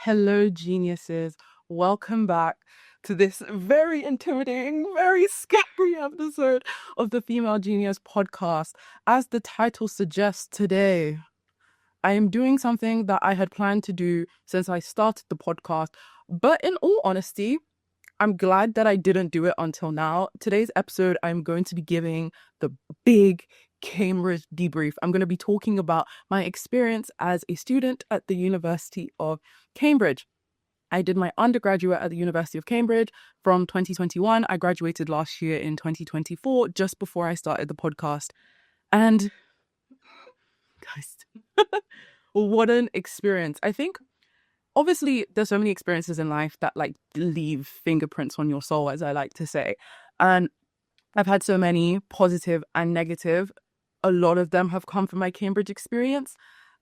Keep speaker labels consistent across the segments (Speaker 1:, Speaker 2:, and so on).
Speaker 1: Hello, geniuses. Welcome back to this very intimidating, very scary episode of the Female Genius podcast. As the title suggests, today I am doing something that I had planned to do since I started the podcast. But in all honesty, I'm glad that I didn't do it until now. Today's episode, I'm going to be giving the big Cambridge debrief. I'm going to be talking about my experience as a student at the University of Cambridge. I did my undergraduate at the University of Cambridge from 2021. I graduated last year in 2024, just before I started the podcast. And guys, what an experience. I think obviously there's so many experiences in life that like leave fingerprints on your soul, as I like to say. And I've had so many positive and negative. A lot of them have come from my Cambridge experience.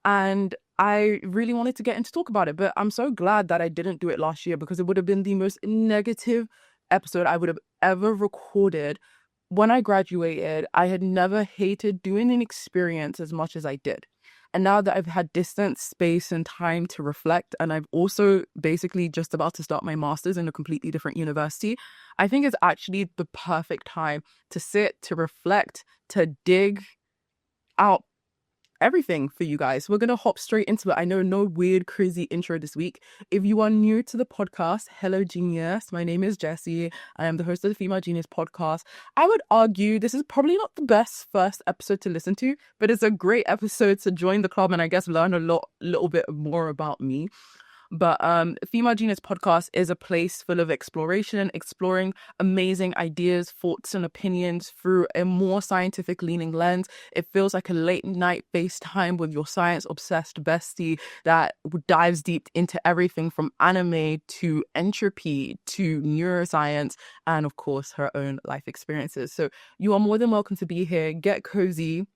Speaker 1: And I really wanted to get into talk about it, but I'm so glad that I didn't do it last year because it would have been the most negative episode I would have ever recorded. When I graduated, I had never hated doing an experience as much as I did. And now that I've had distance, space, and time to reflect, and I've also basically just about to start my master's in a completely different university, I think it's actually the perfect time to sit, to reflect, to dig out everything for you guys. We're going to hop straight into it. I know no weird, crazy intro this week. If you are new to the podcast, hello, genius. My name is Jessie. I am the host of the Female Genius podcast. I would argue this is probably not the best first episode to listen to, but it's a great episode to join the club and I guess learn a little bit more about me. But Female Genius podcast is a place full of exploration, exploring amazing ideas, thoughts, and opinions through a more scientific leaning lens. It feels like a late night FaceTime with your science obsessed bestie that dives deep into everything from anime to entropy to neuroscience and, of course, her own life experiences. So you are more than welcome to be here. Get cozy.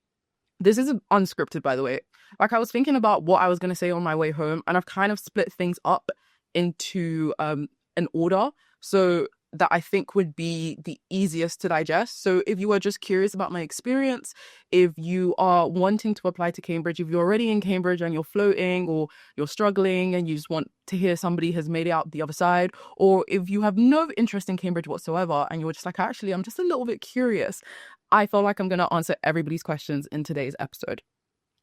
Speaker 1: This isn't unscripted, by the way. Like, I was thinking about what I was going to say on my way home, and I've kind of split things up into an order so that I think would be the easiest to digest. So if you are just curious about my experience, if you are wanting to apply to Cambridge, if you're already in Cambridge and you're floating or you're struggling and you just want to hear somebody has made it out the other side, or if you have no interest in Cambridge whatsoever and you're just like, actually, I'm just a little bit curious, I feel like I'm going to answer everybody's questions in today's episode.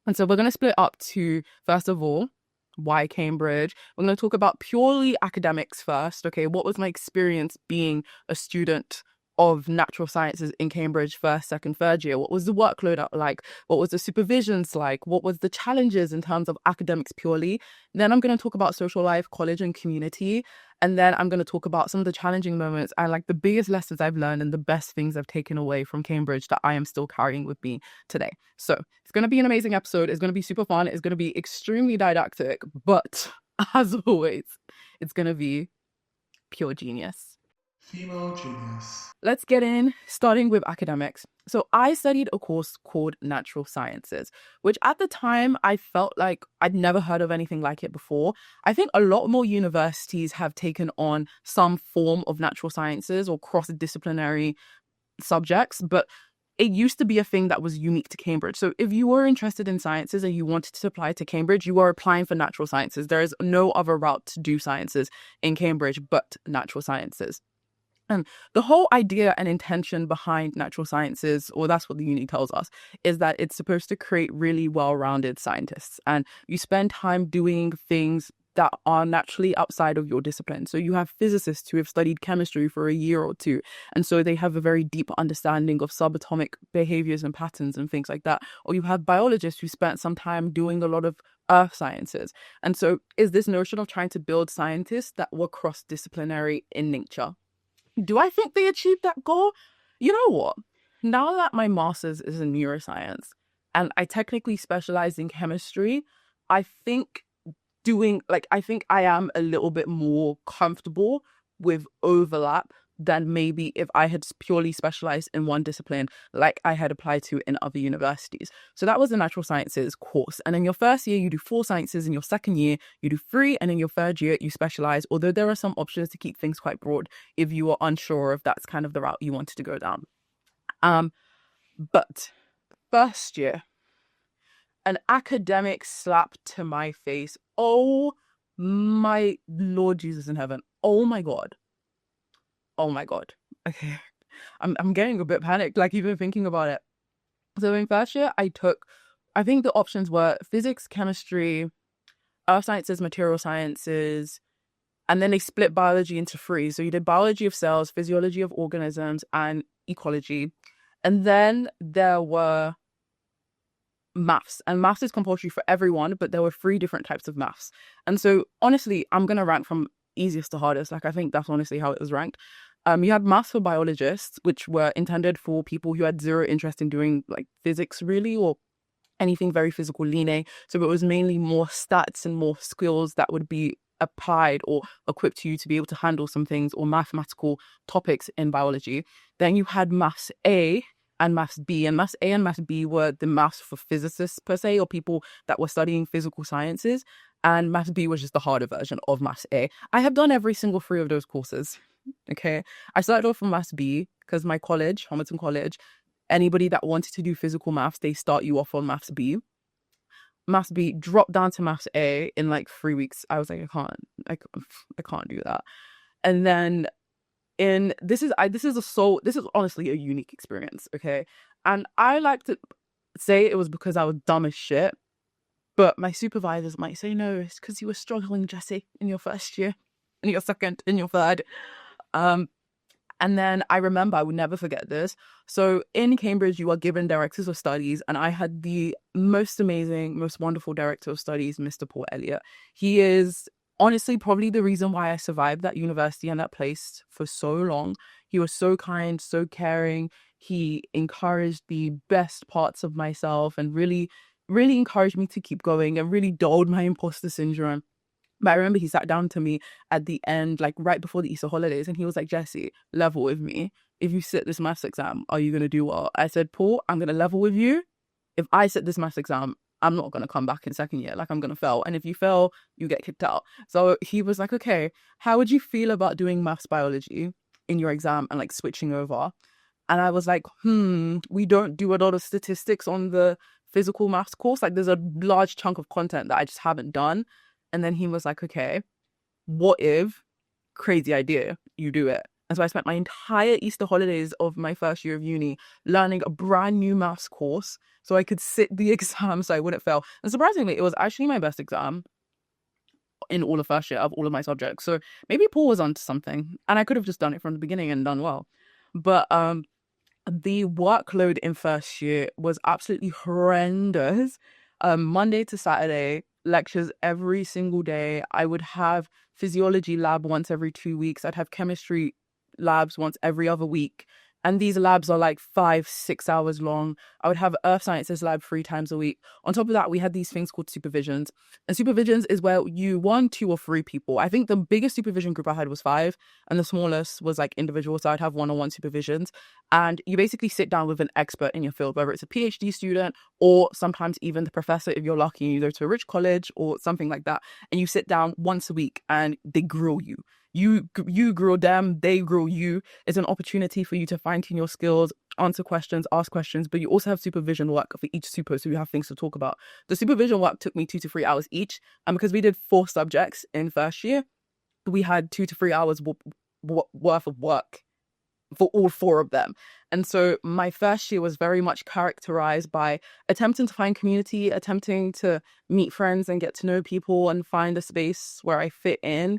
Speaker 1: And so we're going to split up to, first of all, why Cambridge? We're going to talk about purely academics first. Okay, what was my experience being a student of natural sciences in Cambridge first, second, third year? What was the workload like? What was the supervisions like? What was the challenges in terms of academics purely? Then I'm going to talk about social life, college, and community. And then I'm going to talk about some of the challenging moments and like the biggest lessons I've learned and the best things I've taken away from Cambridge that I am still carrying with me today. So it's going to be an amazing episode. It's going to be super fun. It's going to be extremely didactic, but as always, it's going to be pure genius.
Speaker 2: Female Genius.
Speaker 1: Let's get in, starting with academics. So I studied a course called Natural Sciences, which at the time I felt like I'd never heard of anything like it before. I think a lot more universities have taken on some form of natural sciences or cross-disciplinary subjects, but it used to be a thing that was unique to Cambridge. So if you were interested in sciences and you wanted to apply to Cambridge, you are applying for natural sciences. There is no other route to do sciences in Cambridge but natural sciences. And the whole idea and intention behind natural sciences, or that's what the uni tells us, is that it's supposed to create really well-rounded scientists. And you spend time doing things that are naturally outside of your discipline. So you have physicists who have studied chemistry for a year or two. And so they have a very deep understanding of subatomic behaviors and patterns and things like that. Or you have biologists who spent some time doing a lot of earth sciences. And so is this notion of trying to build scientists that were cross-disciplinary in nature. Do I think they achieved that goal? You know what? Now that my master's is in neuroscience and I technically specialize in chemistry, I think I am a little bit more comfortable with overlap than maybe if I had purely specialized in one discipline like I had applied to in other universities. So that was the natural sciences course. And in your first year, you do 4 sciences. In your second year, you do 3. And in your third year, you specialize, although there are some options to keep things quite broad if you are unsure if that's kind of the route you wanted to go down. But first year, an academic slap to my face. Oh My Lord Jesus in heaven. Oh my God. Oh my God. Okay. I'm getting a bit panicked, like even thinking about it. So in first year, I think the options were physics, chemistry, earth sciences, material sciences, and then they split biology into three. So you did biology of cells, physiology of organisms, and ecology. And then there were maths, and maths is compulsory for everyone, but there were three different types of maths. And so honestly, I'm gonna rank from easiest to hardest. Like I think that's honestly how it was ranked. You had maths for biologists, which were intended for people who had zero interest in doing like physics really, or anything very physical leaning. So it was mainly more stats and more skills that would be applied or equipped you to be able to handle some things or mathematical topics in biology. Then you had maths A and maths B, and maths A and maths B were the maths for physicists per se, or people that were studying physical sciences. And maths B was just the harder version of maths A. I have done every single three of those courses. Okay. I started off from maths B because my college, Homerton College, anybody that wanted to do physical maths, they start you off on maths B. Maths B dropped down to maths A in like 3 weeks. I was like, I can't do that. And then this is honestly a unique experience, okay? And I like to say it was because I was dumb as shit, but my supervisors might say no, it's because you were struggling, Jesse, in your first year, in your second, in your third. Um, and then I remember, I would never forget this. So in Cambridge, you are given directors of studies, and I had the most amazing, most wonderful director of studies, Mr. Paul Elliott. He is honestly probably the reason why I survived that university and that place for so long. He was so kind, so caring. He encouraged the best parts of myself and really, really encouraged me to keep going and really dulled my imposter syndrome. But I remember he sat down to me at the end, like right before the Easter holidays, and he was like, Jesse, level with me. If you sit this maths exam, are you going to do well? I said, Paul, I'm going to level with you. If I sit this maths exam, I'm not going to come back in second year. Like, I'm going to fail. And if you fail, you get kicked out. So he was like, okay, how would you feel about doing maths biology in your exam and like switching over? And I was like, we don't do a lot of statistics on the physical maths course. Like, there's a large chunk of content that I just haven't done. And then he was like, okay, what if, crazy idea, you do it? And so I spent my entire Easter holidays of my first year of uni learning a brand new maths course so I could sit the exam so I wouldn't fail. And surprisingly, it was actually my best exam in all of first year of all of my subjects. So maybe Paul was onto something, and I could have just done it from the beginning and done well. But the workload in first year was absolutely horrendous. Monday to Saturday, lectures every single day. I would have physiology lab once every 2 weeks. I'd have chemistry labs once every other week. And these labs are like 5-6 hours long. I would have earth sciences lab 3 times a week. On top of that, we had these things called supervisions. And supervisions is where you, 1, 2, or 3 people. I think the biggest supervision group I had was 5, and the smallest was like individual. So I'd have one-on-one supervisions. And you basically sit down with an expert in your field, whether it's a PhD student or sometimes even the professor if you're lucky and you go to a rich college or something like that. And you sit down once a week and they grill you. You grill them, they grill you. It's an opportunity for you to fine-tune your skills, answer questions, ask questions, but you also have supervision work for each super, so you have things to talk about. The supervision work took me 2 to 3 hours each, and because we did 4 subjects in first year, we had 2 to 3 hours worth of work for all 4 of them. And so my first year was very much characterized by attempting to find community, attempting to meet friends and get to know people and find a space where I fit in,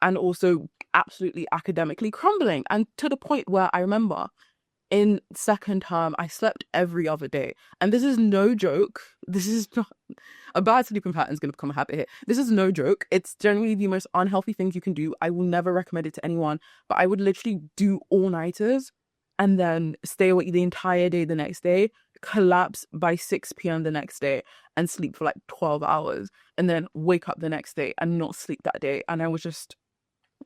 Speaker 1: and also absolutely academically crumbling. And to the point where I remember in second term, I slept every other day. And this is no joke. This is not a bad sleeping pattern is going to become a habit here. This is no joke. It's generally the most unhealthy thing you can do. I will never recommend it to anyone, but I would literally do all-nighters and then stay awake the entire day the next day, collapse by 6 p.m. the next day and sleep for like 12 hours and then wake up the next day and not sleep that day. And I was just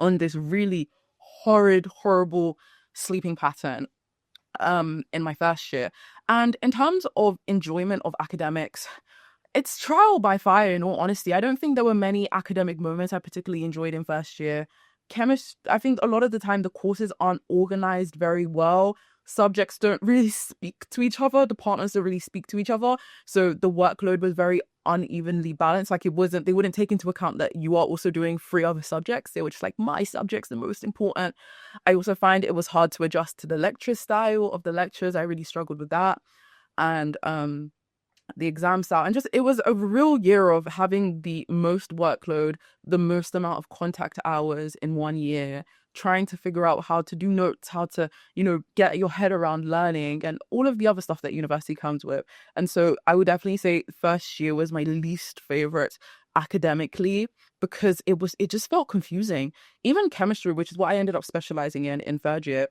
Speaker 1: on this really horrible sleeping pattern in my first year. And in terms of enjoyment of academics, it's trial by fire, in all honesty. I don't think there were many academic moments I particularly enjoyed in first year. I think a lot of the time the courses aren't organized very well. Subjects don't really speak to each other. The partners don't really speak to each other. So the workload was very unevenly balanced. Like, they wouldn't take into account that you are also doing 3 other subjects. They were just like, my subject's the most important. I also find it was hard to adjust to the lecture style of the lectures. I really struggled with that. And the exam style, and just it was a real year of having the most workload, the most amount of contact hours in one year, trying to figure out how to do notes, how to, get your head around learning and all of the other stuff that university comes with. And so I would definitely say first year was my least favorite academically, because it just felt confusing. Even chemistry, which is what I ended up specializing in third year,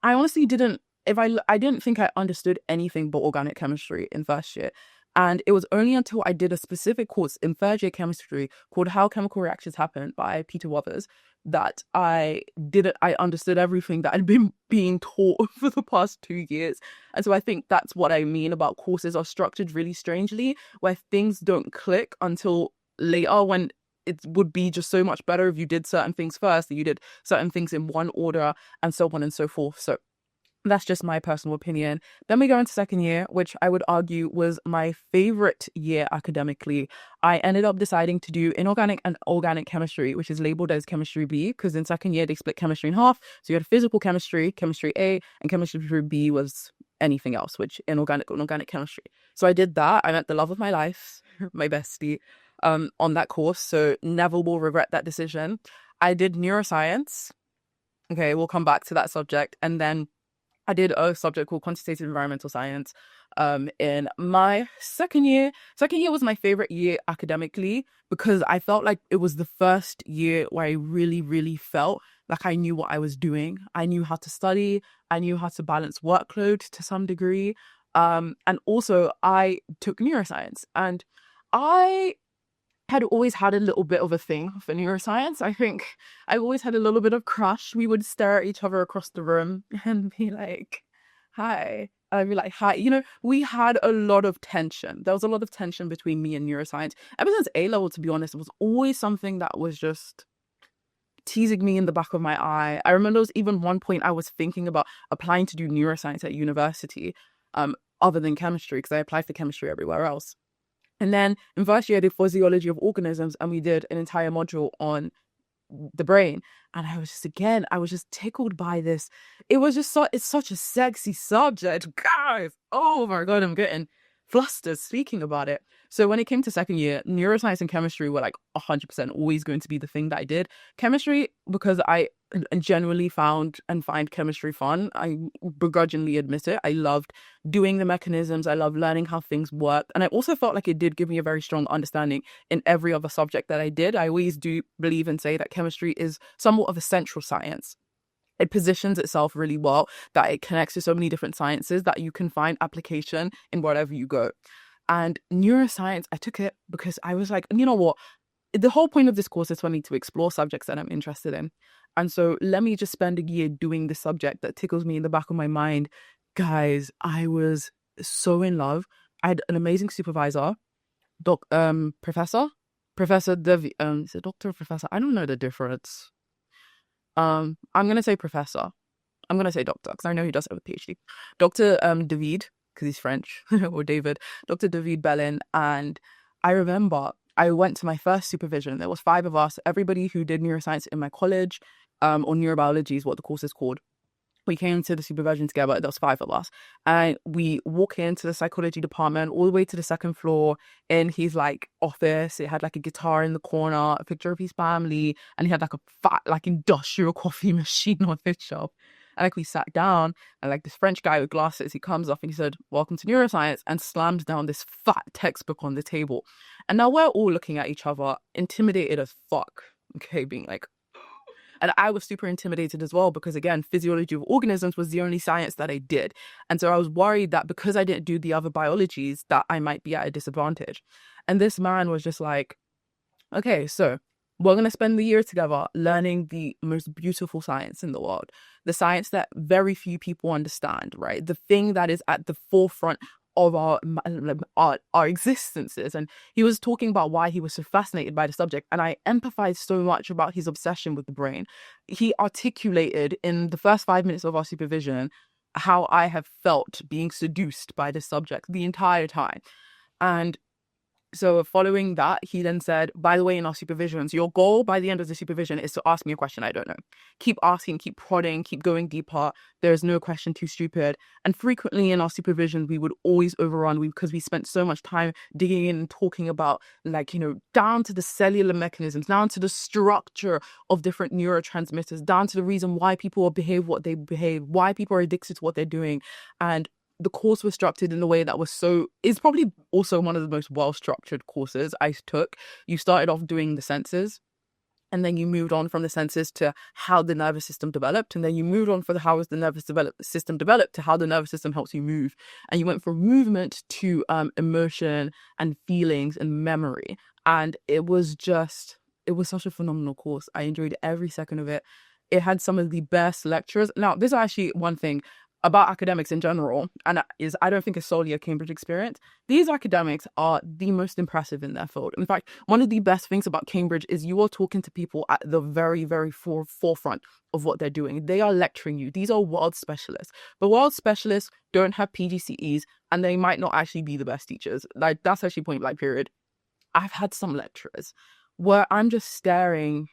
Speaker 1: I honestly didn't, I didn't think I understood anything but organic chemistry in first year. And it was only until I did a specific course in third year chemistry called How Chemical Reactions Happen by Peter Wothers that I understood everything that I'd been being taught for the past 2 years. And so I think that's what I mean about courses are structured really strangely, where things don't click until later, when it would be just so much better if you did certain things first, and you did certain things in one order, and so on and so forth. So that's just my personal opinion. Then we go into second year, which I would argue was my favorite year academically. I ended up deciding to do inorganic and organic chemistry, which is labeled as chemistry B, because in second year they split chemistry in half. So you had physical chemistry, chemistry A, and chemistry B was anything else, which inorganic and organic chemistry. So I did that. I met the love of my life, my bestie, on that course. So never will regret that decision. I did neuroscience. Okay, we'll come back to that subject. And then I did a subject called quantitative environmental science in my second year. Second year was my favorite year academically, because I felt like it was the first year where I really, really felt like I knew what I was doing. I knew how to study. I knew how to balance workload to some degree. And also I took neuroscience, and I had always had a little bit of a thing for neuroscience. I think I always had a little bit of crush. We would stare at each other across the room and be like, hi. I'd be like, hi. We had a lot of tension. There was a lot of tension between me and neuroscience. Ever since A-level, to be honest, it was always something that was just teasing me in the back of my eye. I remember there was even one point I was thinking about applying to do neuroscience at university, other than chemistry, because I applied for chemistry everywhere else. And then in first year, I did physiology of organisms, and we did an entire module on the brain. And I was just tickled by this. It was just it's such a sexy subject, guys. Oh my God, I'm getting flustered speaking about it. So when it came to second year, neuroscience and chemistry were like 100% always going to be the thing that I did. Chemistry, because I genuinely found and find chemistry fun. I begrudgingly admit it. I loved doing the mechanisms. I loved learning how things work. And I also felt like it did give me a very strong understanding in every other subject that I did. I always do believe and say that chemistry is somewhat of a central science. It positions itself really well, that it connects to so many different sciences that you can find application in wherever you go. And neuroscience, I took it because I was like, you know what? The whole point of this course is for me to explore subjects that I'm interested in. And so let me just spend a year doing the subject that tickles me in the back of my mind. Guys, I was so in love. I had an amazing supervisor, Professor Devi, is it doctor or professor? I don't know the difference. I'm gonna say professor. I'm gonna say doctor because I know he does have a PhD. Dr. David, because he's French, or David, Dr. David Bellin. And I remember I went to my first supervision. There was 5 of us, everybody who did neuroscience in my college, or neurobiology is what the course is called. We came to the supervision together. There was 5 of us, and we walk into the psychology department all the way to the second floor in his like office. It had like a guitar in the corner, a picture of his family, and he had like a fat like industrial coffee machine on his shelf. And like we sat down, and like this French guy with glasses, he comes up and he said, "Welcome to neuroscience," and slams down this fat textbook on the table. And now we're all looking at each other, intimidated as fuck. Okay, being like, and I was super intimidated as well, because again, physiology of organisms was the only science that I did. And so I was worried that because I didn't do the other biologies, that I might be at a disadvantage. And this man was just like, okay, so we're going to spend the year together learning the most beautiful science in the world, the science that very few people understand, right? The thing that is at the forefront of our existences. And he was talking about why he was so fascinated by the subject, and I empathized so much about his obsession with the brain. He articulated in the first 5 minutes of our supervision how I have felt being seduced by this subject the entire time. And So following that, he then said, by the way, in our supervisions, your goal by the end of the supervision is to ask me a question I don't know. Keep asking, keep prodding, keep going deeper. There's no question too stupid. And frequently in our supervisions, we would always overrun because we spent so much time digging in and talking about, like, down to the cellular mechanisms, down to the structure of different neurotransmitters, down to the reason why people behave what they behave, why people are addicted to what they're doing. And the course was structured in a way that is probably also one of the most well-structured courses I took. You started off doing the senses, and then you moved on from the senses to how the nervous system developed, and then you moved on for how the nervous system developed to how the nervous system helps you move. And you went from movement to emotion and feelings and memory. And it was such a phenomenal course. I enjoyed every second of it. It had some of the best lecturers. Now, this is actually one thing about academics in general, and I don't think it's solely a Cambridge experience. These academics are the most impressive in their field. In fact, one of the best things about Cambridge is you are talking to people at the very, very forefront of what they're doing. They are lecturing you. These are world specialists. But world specialists don't have PGCEs, and they might not actually be the best teachers. Like, that's actually point blank period. I've had some lecturers where I'm just staring,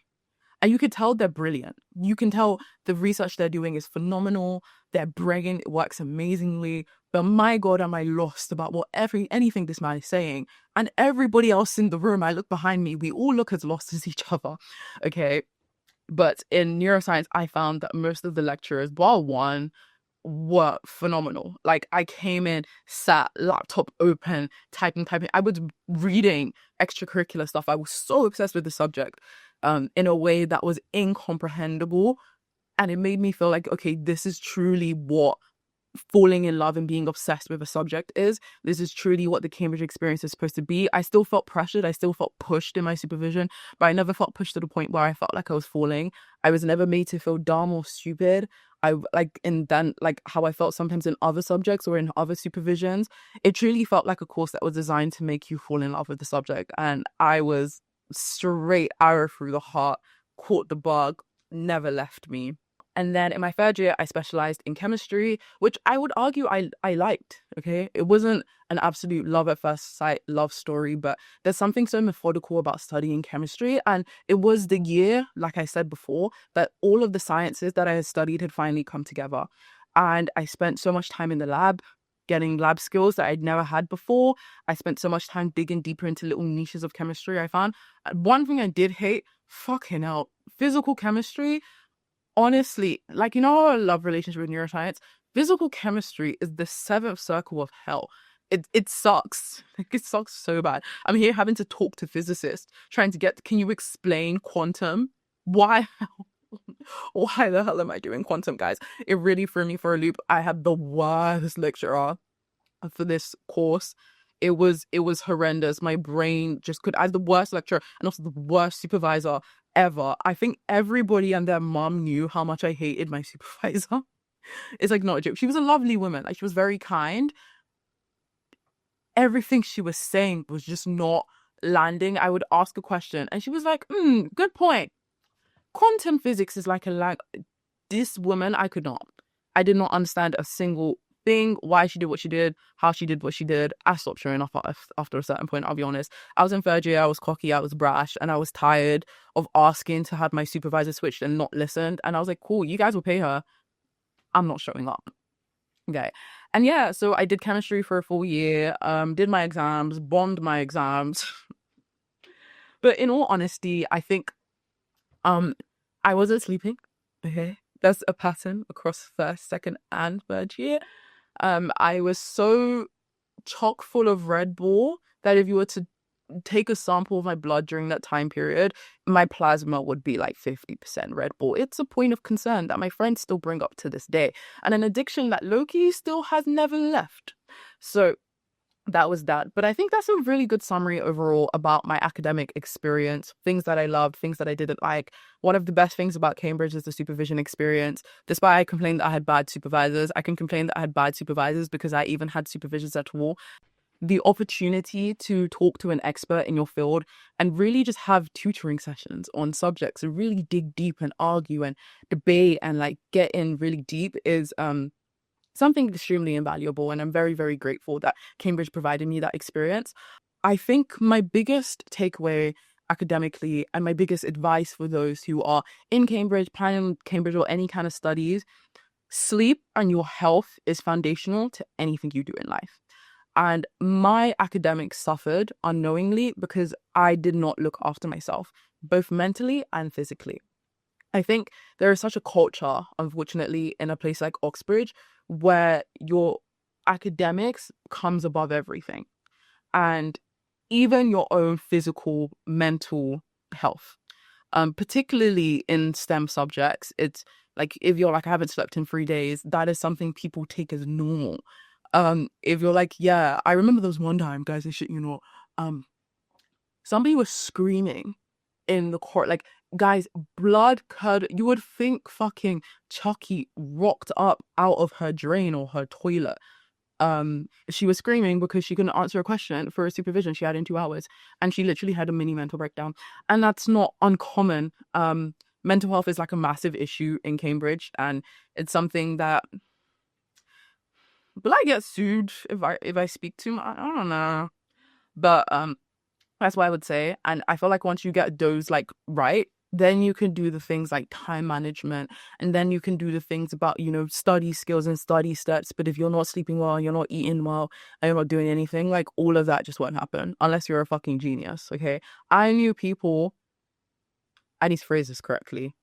Speaker 1: and you can tell they're brilliant. You can tell the research they're doing is phenomenal. Their brain works amazingly. But my God, am I lost about anything this man is saying. And everybody else in the room, I look behind me, we all look as lost as each other. Okay. But in neuroscience, I found that most of the lecturers, bar one, were phenomenal. Like, I came in, sat, laptop open, typing. I was reading extracurricular stuff. I was so obsessed with the subject in a way that was incomprehensible. And it made me feel like, okay, this is truly what falling in love and being obsessed with a subject is. This is truly what the Cambridge experience is supposed to be. I still felt pressured. I still felt pushed in my supervision, but I never felt pushed to the point where I felt like I was falling. I was never made to feel dumb or stupid. And then how I felt sometimes in other subjects or in other supervisions, it truly felt like a course that was designed to make you fall in love with the subject. And I was straight arrow through the heart, caught the bug, never left me. And then in my third year, I specialized in chemistry, which I would argue I liked, okay? It wasn't an absolute love at first sight love story, but there's something so methodical about studying chemistry. And it was the year, like I said before, that all of the sciences that I had studied had finally come together. And I spent so much time in the lab, getting lab skills that I'd never had before. I spent so much time digging deeper into little niches of chemistry I found. One thing I did hate, fucking hell, physical chemistry. Honestly, our love relationship with neuroscience, physical chemistry is the seventh circle of hell. It sucks. It sucks so bad. I'm here having to talk to physicists, trying to can you explain quantum? Why the hell am I doing quantum, guys? It really threw me for a loop. I had the worst lecturer for this course. It was horrendous. My brain just I had the worst lecturer and also the worst supervisor ever. I think everybody and their mom knew how much I hated my supervisor. It's not a joke. She was a lovely woman. She was very kind. Everything she was saying was just not landing. I would ask a question and she was like, good point. Quantum physics is like a language. This woman, I did not understand a single thing, why she did what she did, how she did what she did. I stopped showing up after a certain point, I'll be honest. I was in third year, I was cocky, I was brash, and I was tired of asking to have my supervisor switched and not listened. And I was like, cool, you guys will pay her. I'm not showing up. Okay. And yeah, so I did chemistry for a full year, did my exams, bombed my exams. But in all honesty, I think I wasn't sleeping. Okay. That's a pattern across first, second, and third year. I was so chock full of Red Bull that if you were to take a sample of my blood during that time period, my plasma would be like 50% Red Bull. It's a point of concern that my friends still bring up to this day, and an addiction that Loki still has never left. So that was that. But I think that's a really good summary overall about my academic experience, things that I loved, things that I didn't like. One of the best things about Cambridge is the supervision experience. Despite I complained that I had bad supervisors, I can complain that I had bad supervisors because I even had supervisions at all. The opportunity to talk to an expert in your field and really just have tutoring sessions on subjects and really dig deep and argue and debate and get in really deep is something extremely invaluable. And I'm very, very grateful that Cambridge provided me that experience. I think my biggest takeaway academically and my biggest advice for those who are in Cambridge, planning on Cambridge or any kind of studies, sleep and your health is foundational to anything you do in life. And my academics suffered unknowingly because I did not look after myself, both mentally and physically. I think there is such a culture, unfortunately, in a place like Oxbridge where your academics comes above everything and even your own physical, mental health. Particularly in STEM subjects, it's like if you're like, I haven't slept in 3 days, that is something people take as normal. If you're like, yeah, I remember there was one time, guys, I shit you know, somebody was screaming in the court, like, guys, blood curdle. You would think fucking Chucky rocked up out of her drain or her toilet. She was screaming because she couldn't answer a question for a supervision she had in 2 hours, and she literally had a mini mental breakdown. And that's not uncommon. Mental health is like a massive issue in Cambridge, and it's something that will I get sued if I speak too much? I don't know. But that's what I would say. And I feel like once you get those like right, then you can do the things like time management, and then you can do the things about, study skills and study stats. But if you're not sleeping well, you're not eating well, and you're not doing anything, like all of that just won't happen unless you're a fucking genius. Okay. I knew people, I need to phrase this correctly.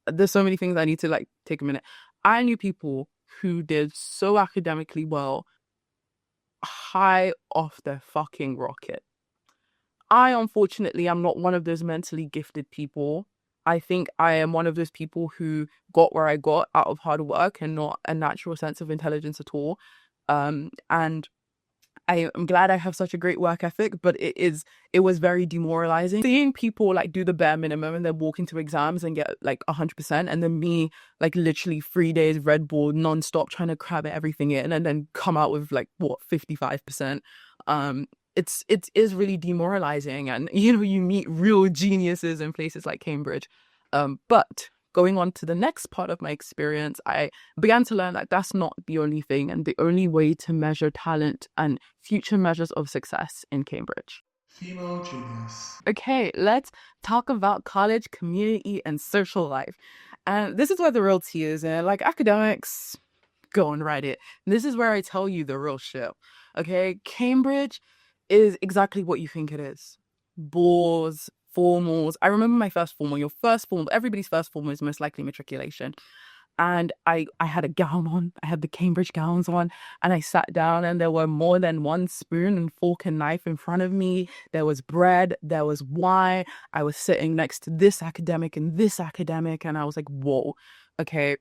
Speaker 1: There's so many things I need to like take a minute. I knew people who did so academically well, high off their fucking rocket. I unfortunately am not one of those mentally gifted people. I think I am one of those people who got where I got out of hard work and not a natural sense of intelligence at all. And I am glad I have such a great work ethic, but it was very demoralizing seeing people like do the bare minimum and then walk into exams and get like 100%, and then me like literally 3 days Red Bull nonstop trying to cram everything in and then come out with like what 55%. It is really demoralizing, and you meet real geniuses in places like Cambridge. But going on to the next part of my experience, I began to learn that that's not the only thing and the only way to measure talent and future measures of success in Cambridge.
Speaker 2: Female genius.
Speaker 1: Okay, let's talk about college, community, and social life. And this is where the real tea is, and like academics, go and write it. This is where I tell you the real shit. Okay, Cambridge is exactly what you think it is. Bores, formals. I remember my first formal. Your first formal, everybody's first formal is most likely matriculation. And I had a gown on. I had the Cambridge gowns on, and I sat down, and there were more than one spoon and fork and knife in front of me. There was bread, there was wine. I was sitting next to this academic and this academic, and I was like, whoa, okay.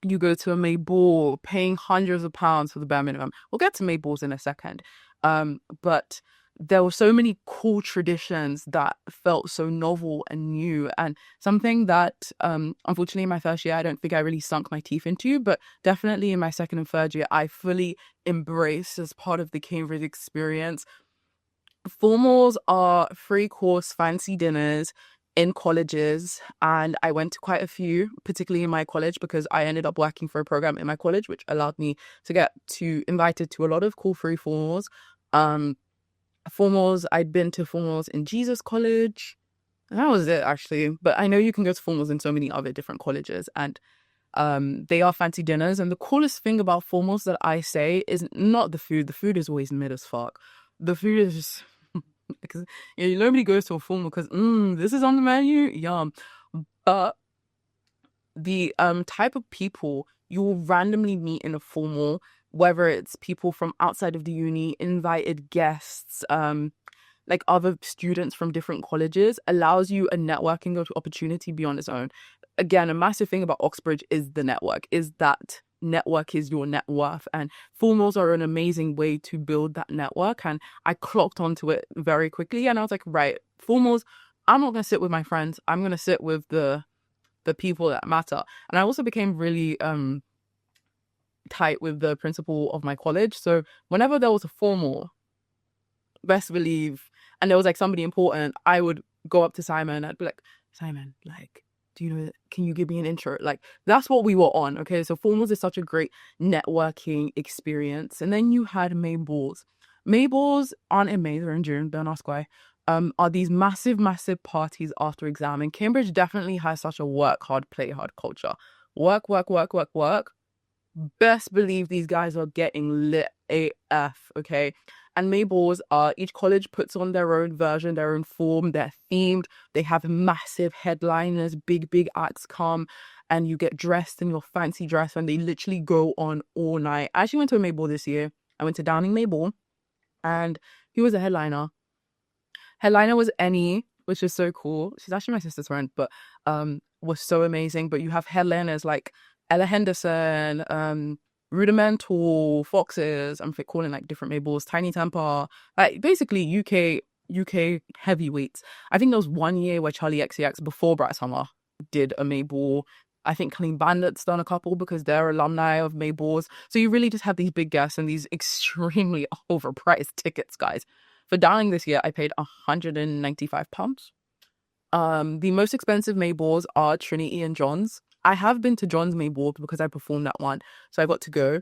Speaker 1: You go to a May ball paying hundreds of pounds for the bare minimum. We'll get to May balls in a second. But there were so many cool traditions that felt so novel and new, and something that unfortunately in my first year I don't think I really sunk my teeth into, but definitely in my second and third year I fully embraced as part of the Cambridge experience. Formals are free course fancy dinners in colleges, and I went to quite a few, particularly in my college, because I ended up working for a program in my college which allowed me to get invited to a lot of cool free formals. Formals, I'd been to formals in Jesus College, and that was it actually, but I know you can go to formals in so many other different colleges, and they are fancy dinners. And the coolest thing about formals that I say is not the food. The food is always mid as fuck. The food is just because nobody goes to a formal because this is on the menu, yum. But the type of people you will randomly meet in a formal, whether it's people from outside of the uni, invited guests, like other students from different colleges, allows you a networking opportunity beyond its own. Again, a massive thing about Oxbridge is the network, is that network is your net worth, and formals are an amazing way to build that network. And I clocked onto it very quickly, and I was like, right, formals, I'm not going to sit with my friends. I'm going to sit with the people that matter. And I also became really tight with the principal of my college. So whenever there was a formal, best believe, and there was like somebody important, I would go up to Simon. I'd be like, Simon, like, do you know, can you give me an intro? Like, that's what we were on. Okay, so formals is such a great networking experience. And then you had May balls. Mayballs aren't in May, they're in June, don't ask why. Are these massive, massive parties after exam. And Cambridge definitely has such a work hard, play hard culture. Work, work, work, work, work. Best believe these guys are getting lit AF, okay? And Mayballs are, each college puts on their own version, their own form, they're themed. They have massive headliners, big, big acts come, and you get dressed in your fancy dress, and they literally go on all night. I actually went to a Mayball this year. I went to Downing Mayball, and he was a headliner. Headliner was Annie, which is so cool. She's actually my sister's friend, but was so amazing. But you have headliners like Ella Henderson, Rudimental, Foxes, I'm calling like different labels, Tiny Temper, like basically UK heavyweights. I think there was one year where Charlie XCX before Bright Summer did a Mayball. I think Clean Bandit's done a couple because they're alumni of Mayballs. So you really just have these big guests and these extremely overpriced tickets, guys. For Downing this year, I paid £195. The most expensive Mayballs are Trinity and John's. I have been to John's Mayball because I performed that one, so I got to go.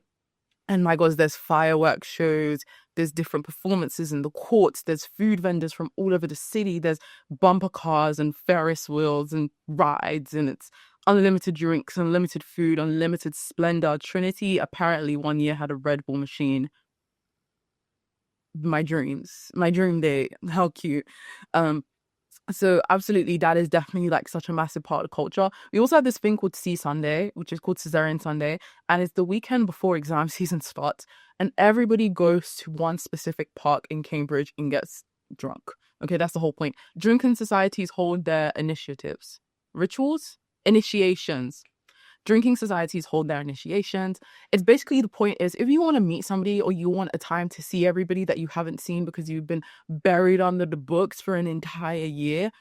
Speaker 1: And my God, there's fireworks shows, there's different performances in the courts, there's food vendors from all over the city, there's bumper cars and Ferris wheels and rides, and it's unlimited drinks, unlimited food, unlimited splendor. Trinity apparently one year had a Red Bull machine. My dream day. How cute. So absolutely, that is definitely like such a massive part of culture. We also have this thing called C Sunday, which is called Caesarean Sunday, and it's the weekend before exam season starts, and everybody goes to one specific park in Cambridge and gets drunk. Okay, that's the whole point. Drinking societies hold their initiatives, rituals, initiations. Drinking societies hold their initiations. It's basically, the point is, if you want to meet somebody or you want a time to see everybody that you haven't seen because you've been buried under the books for an entire year,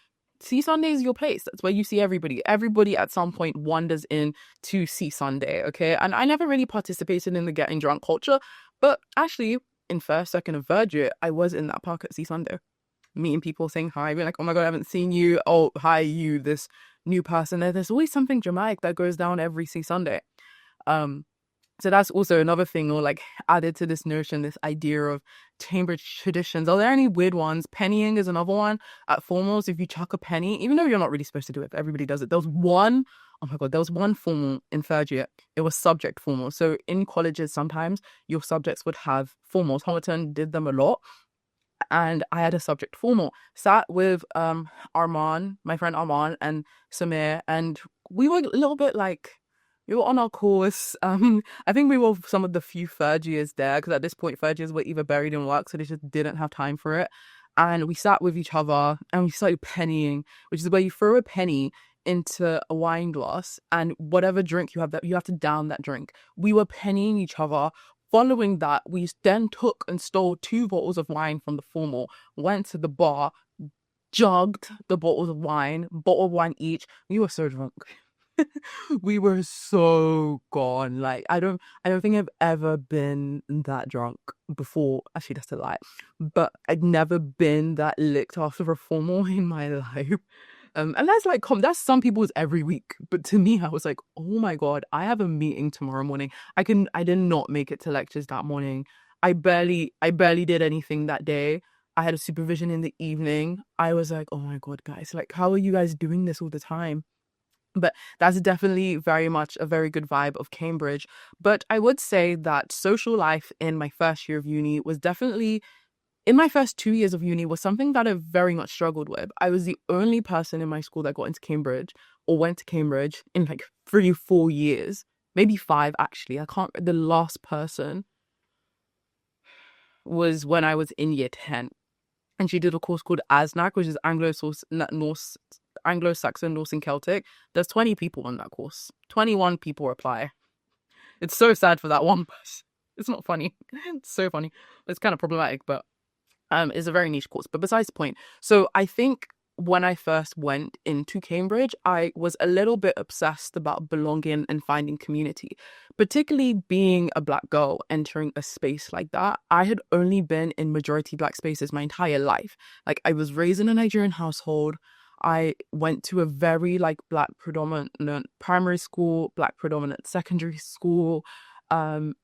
Speaker 1: See Sunday is your place. That's where you see everybody. Everybody at some point wanders in to See Sunday, okay? And I never really participated in the getting drunk culture, but actually, in first, second, and third year, I was in that park at See Sunday, meeting people, saying hi, being like, oh my God, I haven't seen you. Oh, hi, you, this new person. There's always something dramatic that goes down every See Sunday. So that's also another thing, or like added to this notion, this idea of Cambridge traditions. Are there any weird ones? Pennying is another one. At formals, if you chuck a penny, even though you're not really supposed to do it, but everybody does it. There was one, oh my God, there was one formal in third year. It was subject formal. So in colleges, sometimes your subjects would have formals. Homerton did them a lot. And I had a subject formal. Sat with Arman, my friend Arman, and Samir, and we were a little bit like, we were on our course. I think we were some of the few third years there, because at this point third years were either buried in work, so they just didn't have time for it. And we sat with each other and we started pennying, which is where you throw a penny into a wine glass, and whatever drink you have, that you have to down that drink. We were pennying each other. Following that, we then took and stole 2 bottles of wine from the formal, went to the bar, jugged the bottles of wine, bottle of wine each. We were so drunk. We were so gone. Like, I don't think I've ever been that drunk before. Actually, that's a lie. But I'd never been that licked after a formal in my life. And that's like, that's some people's every week. But to me, I was like, oh my God, I have a meeting tomorrow morning. I did not make it to lectures that morning. I barely did anything that day. I had a supervision in the evening. I was like, oh my God, guys, like, how are you guys doing this all the time? But that's definitely very much a very good vibe of Cambridge. But I would say that social life in my first year of uni was definitely, in my first 2 years of uni, was something that I very much struggled with. I was the only person in my school that got into Cambridge or went to Cambridge in like 3-4 years, maybe 5 actually. I can't, the last person was when I was in year 10. And she did a course called ASNAC, which is Anglo-Saxon, Norse and Celtic. There's 20 people on that course. 21 people apply. It's so sad for that one person. It's not funny. It's so funny. It's kind of problematic, but it's a very niche course. But besides the point, so I think when I first went into Cambridge, I was a little bit obsessed about belonging and finding community, particularly being a Black girl entering a space like that. I had only been in majority Black spaces my entire life. Like, I was raised in a Nigerian household. I went to a very like Black predominant primary school, Black predominant secondary school. And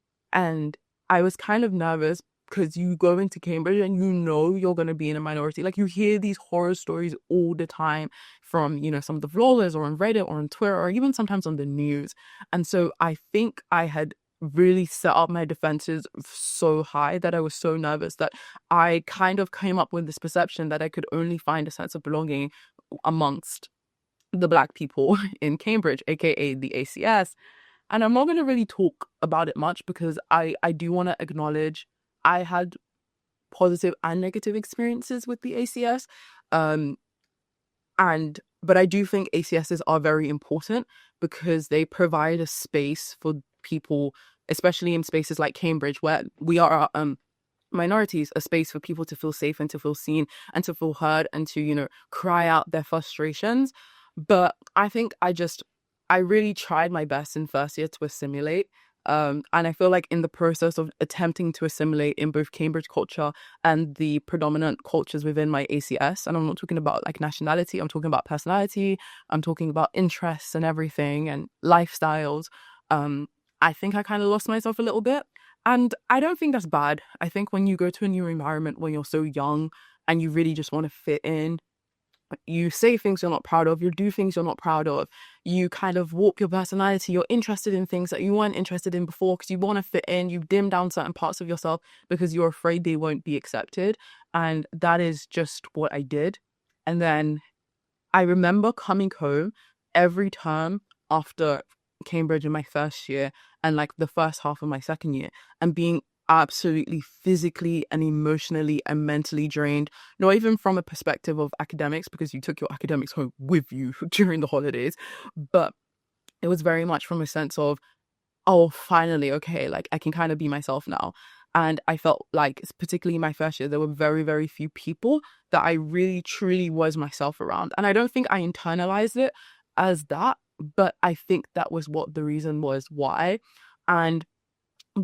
Speaker 1: I was kind of nervous because you go into Cambridge and you know you're going to be in a minority. Like, you hear these horror stories all the time from, some of the vloggers or on Reddit or on Twitter or even sometimes on the news. And so I think I had really set up my defenses so high that I was so nervous that I kind of came up with this perception that I could only find a sense of belonging amongst the Black people in Cambridge, aka the ACS. And I'm not going to really talk about it much because I do want to acknowledge I had positive and negative experiences with the ACS. Um, but I do think ACSs are very important because they provide a space for people, especially in spaces like Cambridge, where we are minorities, a space for people to feel safe and to feel seen and to feel heard and to, cry out their frustrations. But I think I really tried my best in first year to assimilate. And I feel like in the process of attempting to assimilate in both Cambridge culture and the predominant cultures within my ACS, and I'm not talking about like nationality, I'm talking about personality, I'm talking about interests and everything and lifestyles. I think I kind of lost myself a little bit. And I don't think that's bad. I think when you go to a new environment when you're so young and you really just want to fit in, you say things you're not proud of, you do things you're not proud of, you kind of warp your personality, you're interested in things that you weren't interested in before because you want to fit in, you dim down certain parts of yourself because you're afraid they won't be accepted. And that is just what I did. And then I remember coming home every term after Cambridge in my first year and like the first half of my second year and being absolutely physically and emotionally and mentally drained, not even from a perspective of academics because you took your academics home with you during the holidays, but it was very much from a sense of, oh, finally, okay, like I can kind of be myself now. And I felt like, particularly in my first year, there were very, very few people that I really, truly was myself around. And I don't think I internalized it as that, but I think that was what the reason was why. And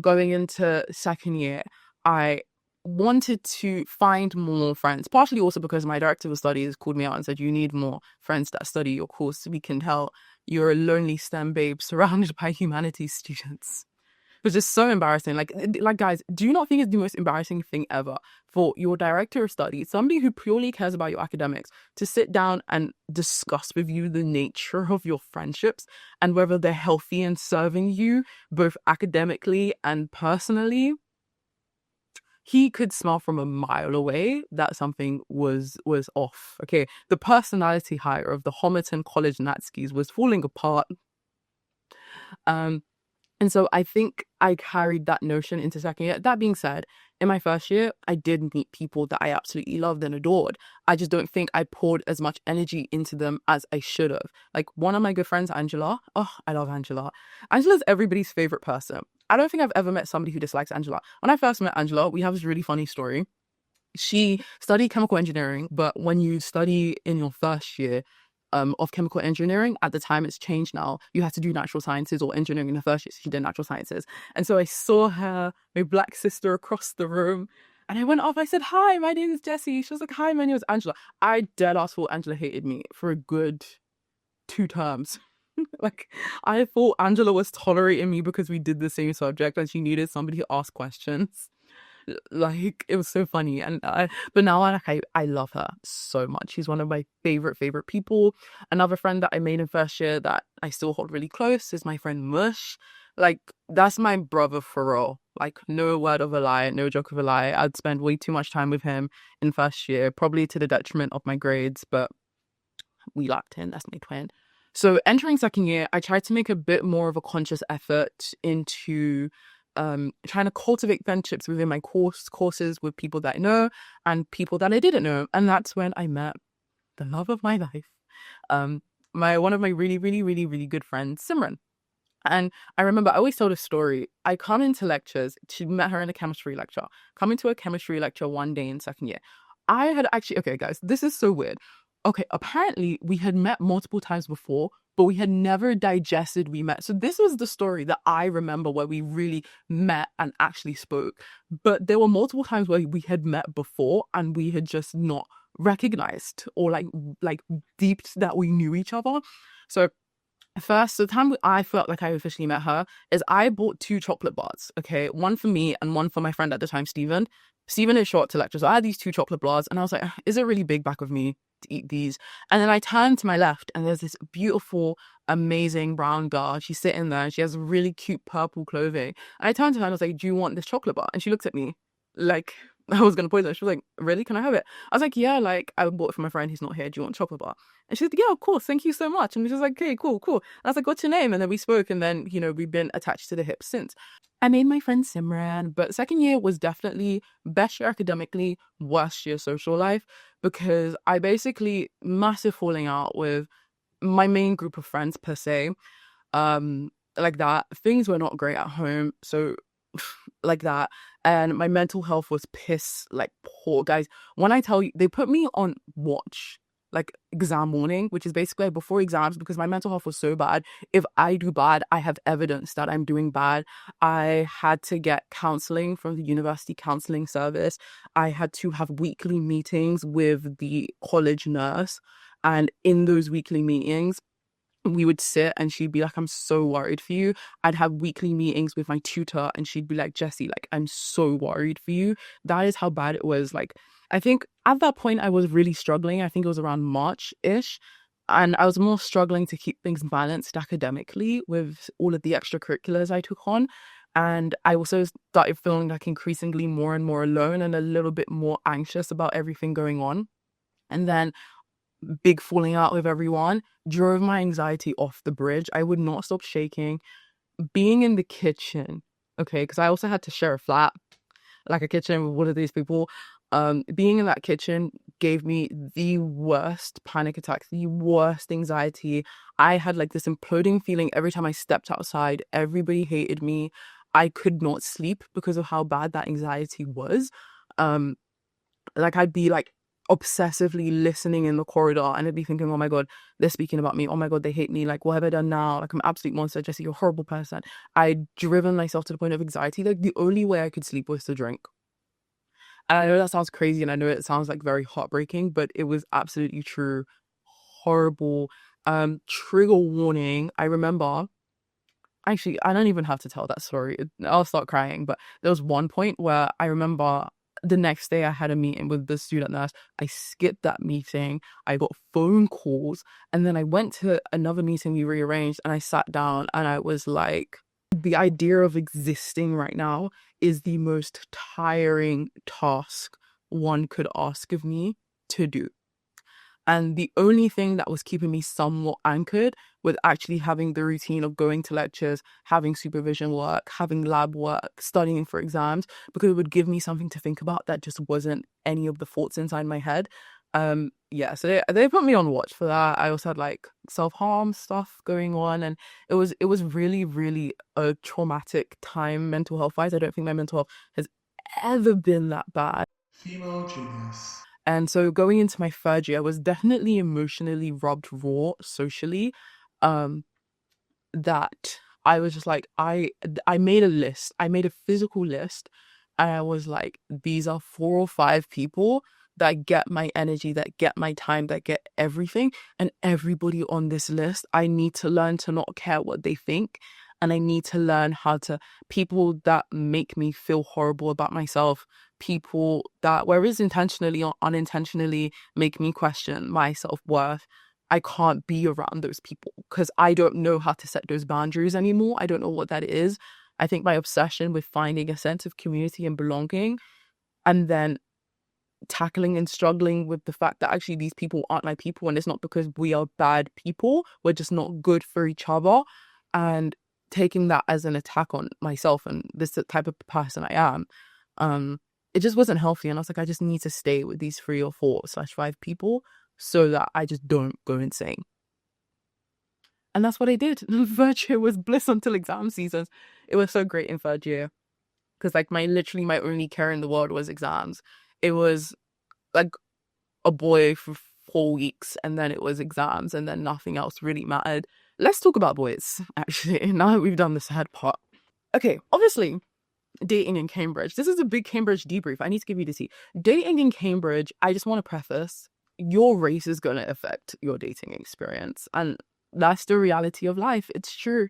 Speaker 1: going into second year, I wanted to find more friends, partially also because my director of studies called me out and said, you need more friends that study your course. We can tell you're a lonely STEM babe surrounded by humanities students. It was just so embarrassing. Like guys, do you not think it's the most embarrassing thing ever for your director of studies, somebody who purely cares about your academics, to sit down and discuss with you the nature of your friendships and whether they're healthy and serving you both academically and personally? He could smell from a mile away that something was off. Okay, the personality hire of the Homerton College Natskis was falling apart. Um, And so I think I carried that notion into second year. That being said, in my first year, I did meet people that I absolutely loved and adored. I just don't think I poured as much energy into them as I should have. Like one of my good friends, Angela. Oh, I love Angela. Angela's everybody's favorite person. I don't think I've ever met somebody who dislikes Angela. When I first met Angela, we have this really funny story. She studied chemical engineering, but when you study in your first year, of chemical engineering, at the time it's changed now, you have to do natural sciences or engineering in the first year. So she did natural sciences. And so I saw her, my black sister, across the room. And I went up, I said, hi, my name is Jessie. She was like, hi, my name is Angela. I dead ass thought Angela hated me for a good 2 terms. Like, I thought Angela was tolerating me because we did the same subject and she needed somebody to ask questions. Like, it was so funny. But now I love her so much. She's one of my favorite people. Another friend that I made in first year that I still hold really close is my friend Mush. Like, that's my brother for real. Like, no word of a lie, no joke of a lie. I'd spend way too much time with him in first year, probably to the detriment of my grades, but we locked in. That's my twin. So entering second year, I tried to make a bit more of a conscious effort into trying to cultivate friendships within my courses with people that I know and people that I didn't know. And that's when I met the love of my life. One of my really, really, really, really good friends, Simran. And I remember I always told a story. I come into lectures, she met her in a chemistry lecture, come into a chemistry lecture one day in second year. I had actually, okay, guys, this is so weird. Okay, apparently we had met multiple times before, but we had never digested we met. So this was the story that I remember where we really met and actually spoke. But there were multiple times where we had met before and we had just not recognized or like deeped that we knew each other. So First, the time I felt like I officially met her is I bought two chocolate bars, okay? One for me and one for my friend at the time, Steven. Steven is short to lecture, so I had these two chocolate bars and I was like, is it really big back of me to eat these? And then I turned to my left and there's this beautiful, amazing brown girl. She's sitting there and she has really cute purple clothing. And I turned to her and I was like, do you want this chocolate bar? And she looked at me like I was going to poison her. She was like, really? Can I have it? I was like, yeah, like I bought it for my friend. He's not here. Do you want a chocolate bar? And she's like, yeah, of course. Thank you so much. And she was like, okay, cool, cool. And I was like, what's your name? And then we spoke and then, we've been attached to the hip since. I made my friend Simran, but second year was definitely best year academically, worst year social life, because I basically massive falling out with my main group of friends per se. Like that. Things were not great at home. So like that. And my mental health was like poor. Guys, when I tell you, they put me on watch, like exam morning, which is basically before exams, because my mental health was so bad. If I do bad, I have evidence that I'm doing bad. I had to get counseling from the university counseling service. I had to have weekly meetings with the college nurse. And in those weekly meetings, we would sit and she'd be like, I'm so worried for you. I'd have weekly meetings with my tutor and she'd be like, Jessie, like, I'm so worried for you. That is how bad it was. Like, I think at that point I was really struggling. I think it was around March-ish. And I was more struggling to keep things balanced academically with all of the extracurriculars I took on. And I also started feeling like increasingly more and more alone and a little bit more anxious about everything going on. And then big falling out with everyone drove my anxiety off the bridge. I would not stop shaking. Being in the kitchen, okay, because I also had to share a flat, like a kitchen with one of these people. Being in that kitchen gave me the worst panic attacks, the worst anxiety. I had like this imploding feeling every time I stepped outside. Everybody hated me. I could not sleep because of how bad that anxiety was. Like I'd be like obsessively listening in the corridor and I'd be thinking, oh my god, they're speaking about me, oh my god, they hate me, like what have I done now, like I'm an absolute monster, Jessie, you're a horrible person. I'd driven myself to the point of anxiety. Like the only way I could sleep was to drink. And I know that sounds crazy and I know it sounds like very heartbreaking, but it was absolutely true. Horrible. Trigger warning, I remember, actually, I don't even have to tell that story. I'll start crying. But there was one point where I remember the next day I had a meeting with the student nurse. I skipped that meeting. I got phone calls. And then I went to another meeting we rearranged and I sat down and I was like, the idea of existing right now is the most tiring task one could ask of me to do. And the only thing that was keeping me somewhat anchored was actually having the routine of going to lectures, having supervision work, having lab work, studying for exams, because it would give me something to think about that just wasn't any of the thoughts inside my head. Yeah, so they put me on watch for that. I also had like self-harm stuff going on, and it was really, really a traumatic time mental health wise. I don't think my mental health has ever been that bad.
Speaker 2: Female genius.
Speaker 1: And so going into my third year, I was definitely emotionally rubbed raw socially. Um, that I was just like, I made a list. I made a physical list. And I was like, these are 4 or 5 people that get my energy, that get my time, that get everything. And everybody on this list, I need to learn to not care what they think. And I need to learn how to, people that make me feel horrible about myself, people that, whether it's intentionally or unintentionally, make me question my self-worth. I can't be around those people because I don't know how to set those boundaries anymore. I don't know what that is. I think my obsession with finding a sense of community and belonging, and then tackling and struggling with the fact that actually these people aren't my people, and it's not because we are bad people, we're just not good for each other, and taking that as an attack on myself and this type of person I am. It just wasn't healthy, and I was like, I just need to stay with these 3 or 4/5 people so that I just don't go insane. And that's what I did. Third year was bliss until exam seasons. It was so great in third year because like literally my only care in the world was exams. It was like a boy for 4 weeks and then it was exams and then nothing else really mattered. Let's talk about boys, actually, now that we've done the sad part. Okay, obviously, dating in Cambridge. This is a big Cambridge debrief. I need to give you the tea. Dating in Cambridge, I just want to preface, your race is going to affect your dating experience. And that's the reality of life. It's true.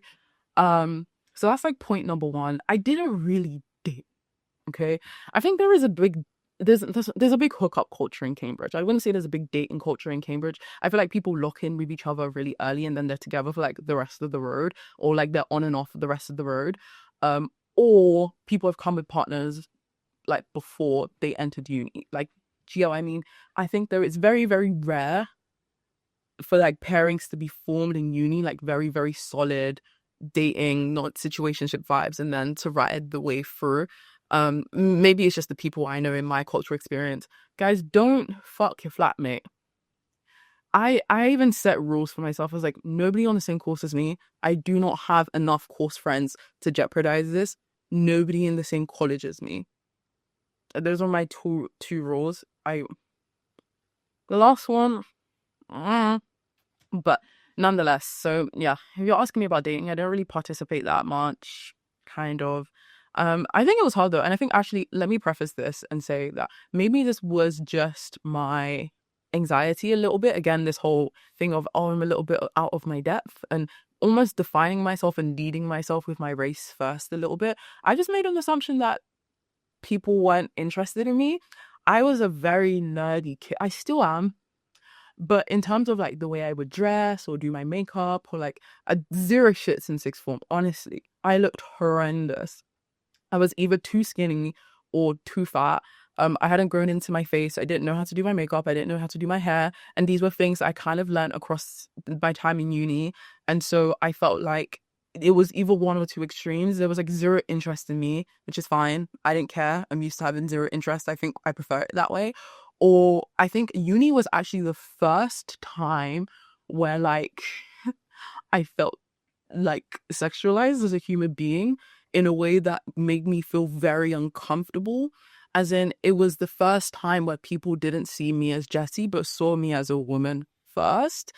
Speaker 1: So that's like point number one. I didn't really date. Okay. I think there is a big there's a big hookup culture in Cambridge. I wouldn't say there's a big dating culture in Cambridge. I feel like people lock in with each other really early and then they're together for like the rest of the road, or like they're on and off the rest of the road. Or people have come with partners like before they entered uni. Like, do you know what I mean? I think there it's very, very rare for like pairings to be formed in uni, like very, very solid dating, not situationship vibes, and then to ride the way through. Maybe it's just the people I know in my cultural experience. Guys, don't fuck your flatmate. I even set rules for myself. I was like, nobody on the same course as me. I do not have enough course friends to jeopardize this. Nobody in the same college as me. Those are my two rules. The last one, but nonetheless. So yeah, if you're asking me about dating, I don't really participate that much. Kind of. I think it was hard though, and I think actually, let me preface this and say that maybe this was just my anxiety a little bit. Again, this whole thing of, oh, I'm a little bit out of my depth and almost defining myself and leading myself with my race first a little bit. I just made an assumption that people weren't interested in me. I was a very nerdy kid. I still am. But in terms of like the way I would dress or do my makeup or like zero shits in sixth form, honestly, I looked horrendous. I was either too skinny or too fat. I hadn't grown into my face. I didn't know how to do my makeup. I didn't know how to do my hair. And these were things I kind of learned across my time in uni. And so I felt like it was either one or two extremes. There was like zero interest in me, which is fine. I didn't care. I'm used to having zero interest. I think I prefer it that way. Or I think uni was actually the first time where like I felt like sexualized as a human being in a way that made me feel very uncomfortable. As in, it was the first time where people didn't see me as Jessie, but saw me as a woman first.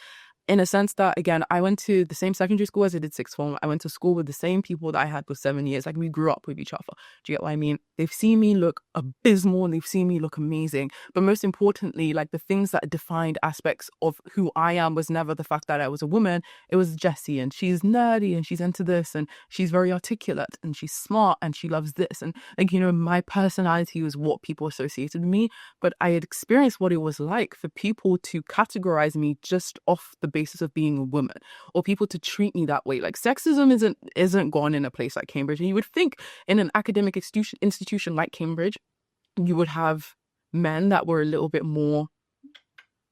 Speaker 1: In a sense that, again, I went to the same secondary school as I did sixth form. I went to school with the same people that I had for 7 years. Like, we grew up with each other. Do you get what I mean? They've seen me look abysmal and they've seen me look amazing. But most importantly, like, the things that defined aspects of who I am was never the fact that I was a woman. It was Jessie, and she's nerdy and she's into this and she's very articulate and she's smart and she loves this. And, like, you know, my personality was what people associated with me. But I had experienced what it was like for people to categorize me just off the basis of being a woman, or people to treat me that way. Like, sexism isn't gone in a place like Cambridge. And you would think in an academic institution like Cambridge, you would have men that were a little bit more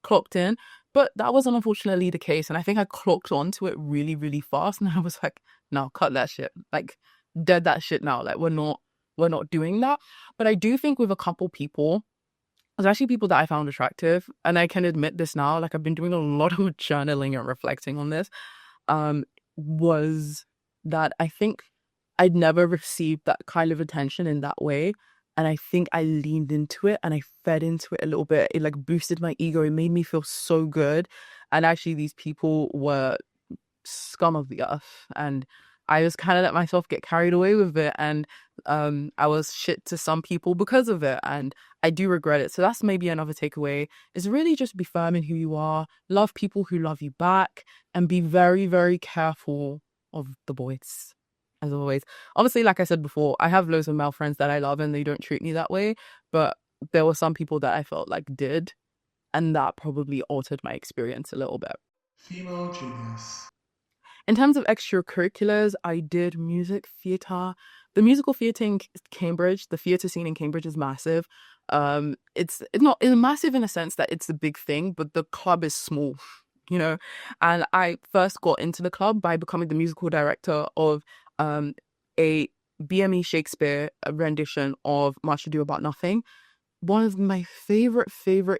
Speaker 1: clocked in. But that wasn't unfortunately the case. And I think I clocked onto it really, really fast. And I was like, no, cut that shit. Like, dead that shit now. Like, we're not doing that. But I do think with a couple people, there's actually people that I found attractive, and I can admit this now, like, I've been doing a lot of journaling and reflecting on this, was that I think I'd never received that kind of attention in that way. And I think I leaned into it and I fed into it a little bit. It like boosted my ego. It made me feel so good. And actually these people were scum of the earth. And I just kind of let myself get carried away with it. And I was shit to some people because of it. And I do regret it. So that's maybe another takeaway, is really just be firm in who you are, love people who love you back, and be very, very careful of the boys, as always. Obviously, like I said before, I have loads of male friends that I love and they don't treat me that way. But there were some people that I felt like did. And that probably altered my experience a little bit.
Speaker 2: Female genius.
Speaker 1: In terms of extracurriculars, I did music, theatre. The musical theatre in Cambridge, the theatre scene in Cambridge is massive. It's massive in a sense that it's a big thing, but the club is small, you know. And I first got into the club by becoming the musical director of a BME Shakespeare rendition of Much Ado About Nothing. One of my favorite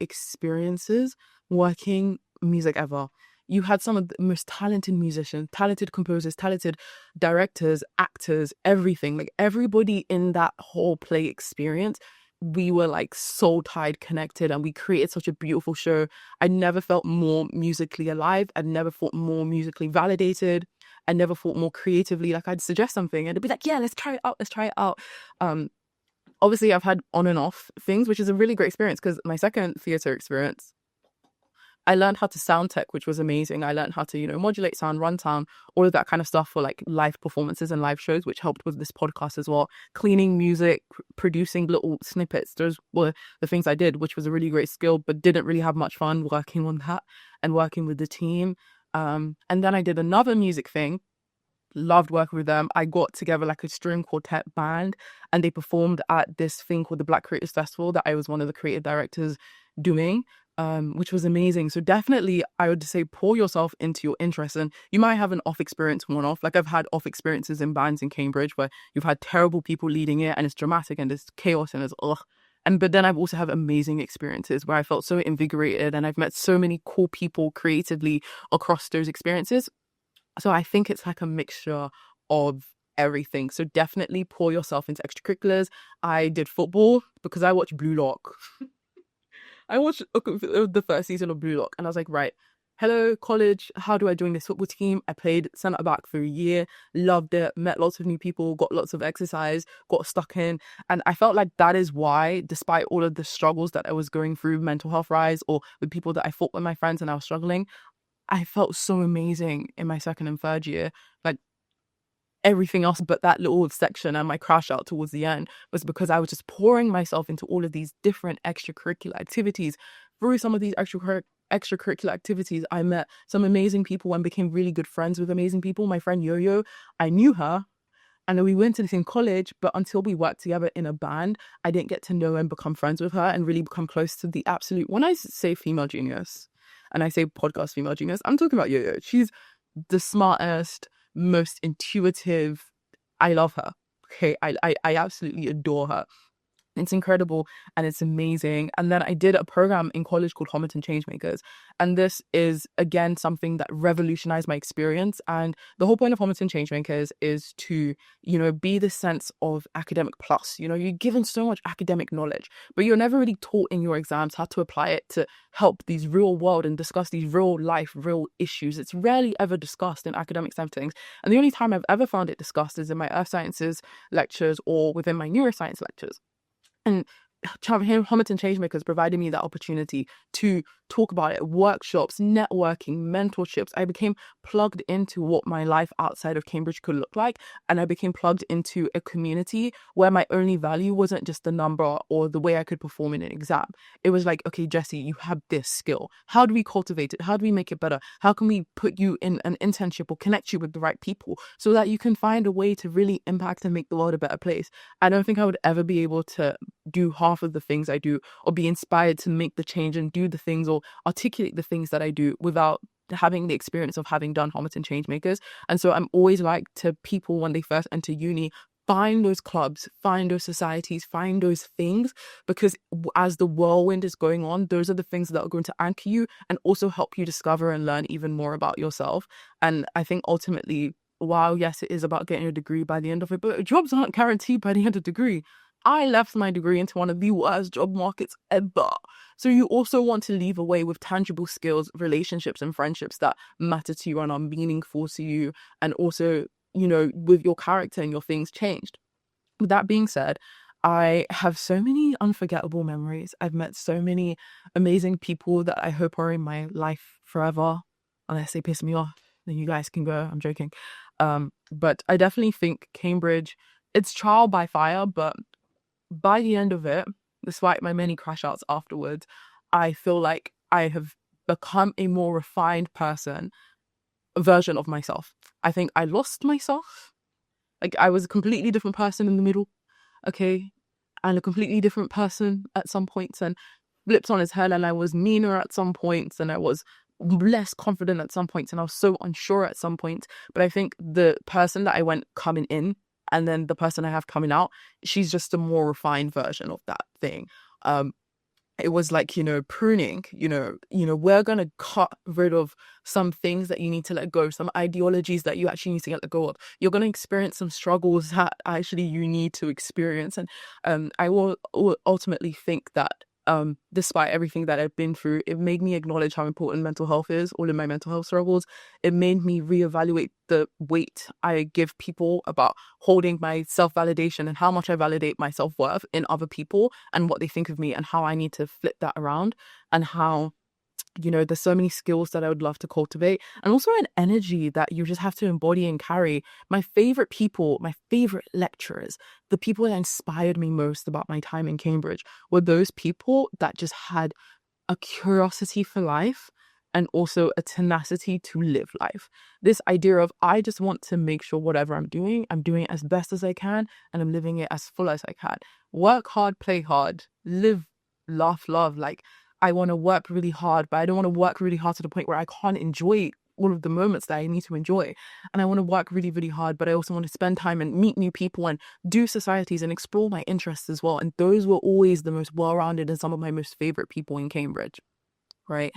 Speaker 1: experiences working music ever. You had some of the most talented musicians, talented composers, talented directors, actors, everything. Like, everybody in that whole play experience, we were like soul tied, connected, and we created such a beautiful show. I never felt more musically alive. I'd never felt more musically validated. I never thought more creatively. Like, I'd suggest something and it'd be like, yeah, let's try it out. Obviously I've had on and off things, which is a really great experience, because my second theatre experience, I learned how to sound tech, which was amazing. I learned how to, modulate sound, run sound, all of that kind of stuff for like live performances and live shows, which helped with this podcast as well. Cleaning music, producing little snippets. Those were the things I did, which was a really great skill, but didn't really have much fun working on that and working with the team. And then I did another music thing. Loved working with them. I got together like a string quartet band and they performed at this thing called the Black Creators Festival that I was one of the creative directors doing, which was amazing. So definitely I would say pour yourself into your interest, and you might have an off experience one off. Like I've had off experiences in bands in Cambridge where you've had terrible people leading it and it's dramatic and it's chaos and it's ugh. But then I've also had amazing experiences where I felt so invigorated and I've met so many cool people creatively across those experiences. So I think it's like a mixture of everything. So definitely pour yourself into extracurriculars. I did football because I watched Blue Lock. I watched the first season of Blue Lock and I was like, right, hello, college, how do I join this football team? I played centre back for a year, loved it, met lots of new people, got lots of exercise, got stuck in. And I felt like that is why, despite all of the struggles that I was going through, mental health rise, or with people that I fought with my friends and I was struggling, I felt so amazing in my second and third year. Like everything else but that little section and my crash out towards the end was because I was just pouring myself into all of these different extracurricular activities. Through some of these extracurricular activities, I met some amazing people and became really good friends with amazing people. My friend Yo-Yo, I knew her and we went to the same college, but until we worked together in a band, I didn't get to know and become friends with her and really become close to the absolute, when I say female genius, and I say podcast female genius, I'm talking about Yo-Yo. She's the smartest, most intuitive. I love her. Okay, I absolutely adore her. It's incredible and it's amazing. And then I did a program in college called Homerton Changemakers. And this is, again, something that revolutionized my experience. And the whole point of Homerton Changemakers is to, be the sense of academic plus. You're given so much academic knowledge, but you're never really taught in your exams how to apply it to help these real world and discuss these real life, real issues. It's rarely ever discussed in academic settings. And the only time I've ever found it discussed is in my earth sciences lectures or within my neuroscience lectures. And Homerton Changemakers provided me that opportunity to talk about it, workshops, networking, mentorships. I became plugged into what my life outside of Cambridge could look like. And I became plugged into a community where my only value wasn't just the number or the way I could perform in an exam. It was like, okay, Jessie, you have this skill. How do we cultivate it? How do we make it better? How can we put you in an internship or connect you with the right people so that you can find a way to really impact and make the world a better place? I don't think I would ever be able to do half of the things I do or be inspired to make the change and do the things or articulate the things that I do without having the experience of having done Homerton Changemakers. And so I'm always like to people when they first enter uni, find those clubs, find those societies, find those things, because as the whirlwind is going on, those are the things that are going to anchor you and also help you discover and learn even more about yourself. And I think ultimately, while yes, it is about getting a degree by the end of it, but jobs aren't guaranteed by the end of the degree. I left my degree into one of the worst job markets ever. So you also want to leave away with tangible skills, relationships and friendships that matter to you and are meaningful to you. And also, with your character and your things changed. With that being said, I have so many unforgettable memories. I've met so many amazing people that I hope are in my life forever. Unless they piss me off, then you guys can go. I'm joking. But I definitely think Cambridge, it's trial by fire, but by the end of it, despite my many crash outs afterwards, I feel like I have become a more refined version of myself. I think I lost myself. Like I was a completely different person in the middle, okay? And a completely different person at some points and flipped on his head, and I was meaner at some points and I was less confident at some points and I was so unsure at some points. But I think the person that I went coming in and then the person I have coming out, she's just a more refined version of that thing. It was like, pruning, we're going to cut rid of some things that you need to let go, some ideologies that you actually need to let go of. You're going to experience some struggles that actually you need to experience. And I will ultimately think that despite everything that I've been through, it made me acknowledge how important mental health is, all of my mental health struggles. It made me reevaluate the weight I give people about holding my self-validation and how much I validate my self-worth in other people and what they think of me and how I need to flip that around and how you know, there's so many skills that I would love to cultivate, and also an energy that you just have to embody and carry. My favorite people, my favorite lecturers, the people that inspired me most about my time in Cambridge were those people that just had a curiosity for life and also a tenacity to live life. This idea of, I just want to make sure whatever I'm doing it as best as I can, and I'm living it as full as I can. Work hard, play hard, live, laugh, love. Like, I want to work really hard, but I don't want to work really hard to the point where I can't enjoy all of the moments that I need to enjoy. And I want to work really, really hard, but I also want to spend time and meet new people and do societies and explore my interests as well. And those were always the most well-rounded and some of my most favorite people in Cambridge, right?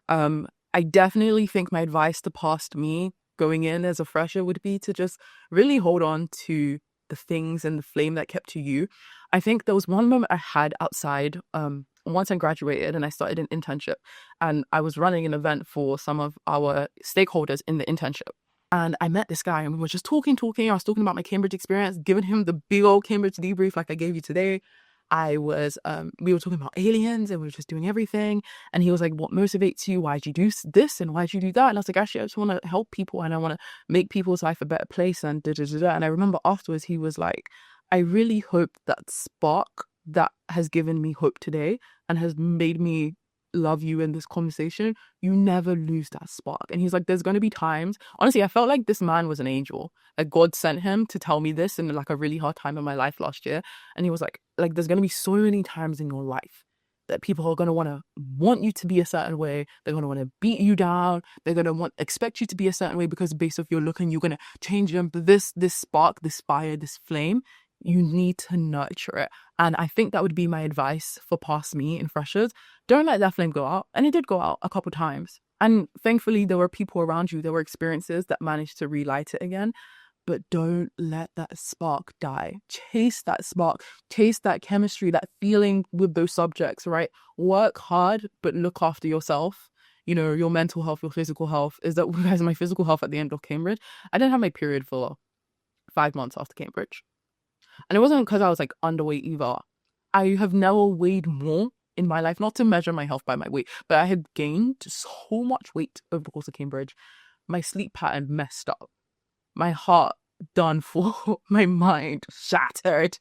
Speaker 1: I definitely think my advice to past me going in as a fresher would be to just really hold on to the things and the flame that kept you. I think there was one moment I had outside, once I graduated and I started an internship, and I was running an event for some of our stakeholders in the internship. And I met this guy and we were just talking. I was talking about my Cambridge experience, giving him the big old Cambridge debrief like I gave you today. We were talking about aliens and we were just doing everything. And he was like, what motivates you? Why'd you do this? And why'd you do that? And I was like, actually, I just want to help people and I want to make people's life a better place and da da da da. And I remember afterwards, he was like, I really hope that spark that has given me hope today and has made me love you in this conversation, you never lose that spark. And he's like, there's going to be times, honestly, I felt like this man was an angel. Like, God sent him to tell me this in like a really hard time in my life last year. And he was like, there's going to be so many times in your life that people are going to want you to be a certain way. They're going to want to beat you down. They're going to expect you to be a certain way because based off your look, and you're going to change them. But this spark, this fire, this flame, you need to nurture it. And I think that would be my advice for past me and freshers. Don't let that flame go out. And it did go out a couple times. And thankfully, there were people around you, there were experiences that managed to relight it again. But don't let that spark die. Chase that spark, chase that chemistry, that feeling with those subjects, right? Work hard, but look after yourself. You know, your mental health, your physical health. Is that, guys, my physical health at the end of Cambridge? I didn't have my period for 5 months after Cambridge. And it wasn't because I was like underweight either. I have never weighed more in my life, not to measure my health by my weight, but I had gained so much weight over the course of Cambridge. My sleep pattern messed up. My heart done for, my mind shattered.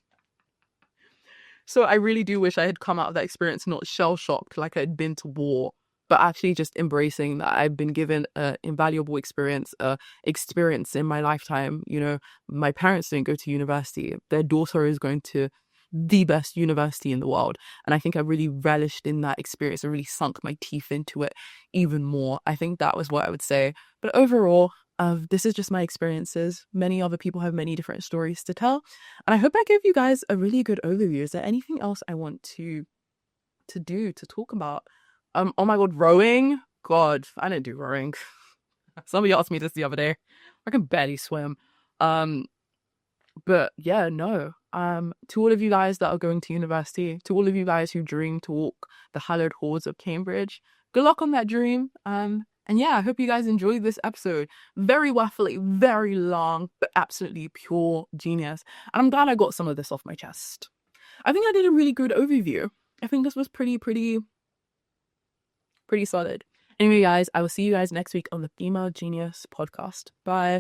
Speaker 1: So I really do wish I had come out of that experience not shell-shocked like I'd been to war, but actually just embracing that I've been given an invaluable experience in my lifetime. You know, my parents didn't go to university. Their daughter is going to the best university in the world. And I think I really relished in that experience. I really sunk my teeth into it even more. I think that was what I would say. But overall, this is just my experiences. Many other people have many different stories to tell. And I hope I gave you guys a really good overview. Is there anything else I want to talk about? Oh my God, rowing? God, I didn't do rowing. Somebody asked me this the other day. I can barely swim. But yeah, no. To all of you guys that are going to university, to all of you guys who dream to walk the hallowed halls of Cambridge, good luck on that dream. And yeah, I hope you guys enjoyed this episode. Very waffly, very long, but absolutely pure genius. And I'm glad I got some of this off my chest. I think I did a really good overview. I think this was pretty solid. Anyway, guys, I will see you guys next week on the Female Genius podcast. Bye.